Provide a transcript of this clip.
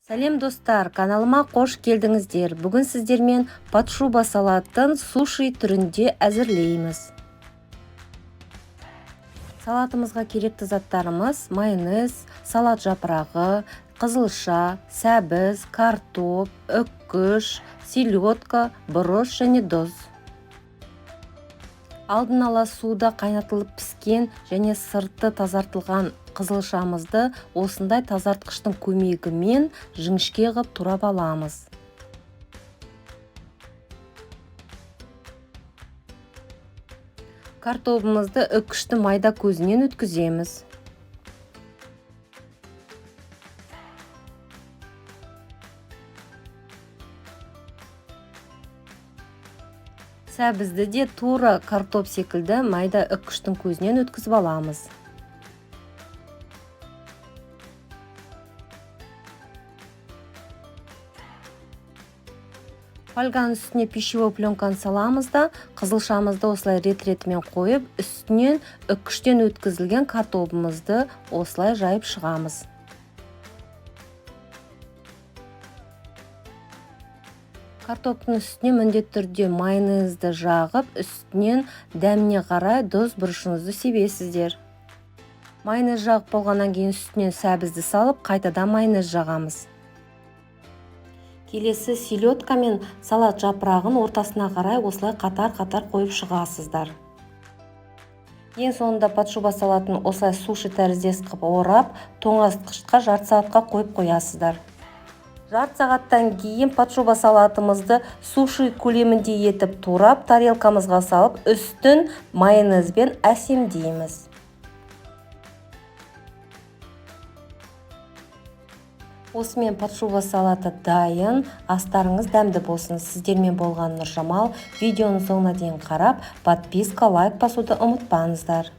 Сәлем достар, каналыма қош келдіңіздер. Бүгін сіздермен патшуба салатын суши түрінде әзірлейміз. Салатымызға керекті заттарымыз майонез, салат жапырағы, қызылша, сәбіз, картоп, үккіш, селедка, бұрыш және доз. Алдын ала суда қайнатылып піскен және сырты тазартылған қызылшамызды осындай тазартқыштың көмегімен жіңішке қылып турап аламыз. Картопымызды үккішті майда көзінен өткіземіз. Сәбізді де тура картоп секілді майда үккіштің көзінен өткізіп аламыз. Фольганың үстіне пищевой пленканы саламыз да, қызылшамызды осылай рет-ретімен қойып, үстінен үккіштен өткізілген картопымызды осылай жайып шығамыз. Картоптың үстіне міндетті түрде майонезді жағып, үстінен дәміне қарай доз бұрышыңызды себесіздер. Майонез жағып болғаннан кейін үстінен сәбізді салып, қайтадан майонез жағамыз. Келесі селедка мен салат жапырағын ортасына қарай осылай қатар-қатар қойып шығасыздар. Ең соңында патшуба салатын осылай суши тәріздес қып орап, тоңазытқышқа жарты сағатқа қойып қоясыздар. Жарты сағаттан кейін патшуба салатымызды суши көлемінде етіп турап, тарелкамызға салып, үстін майонезбен әсемдейміз. Осымен патшуба салаты дайын. Астарыңыз дәмді болсын. Сіздермен болған Нұржамал. Видеоны соңына дейін қарап, подписка, лайк басуды ұмытпаңыздар.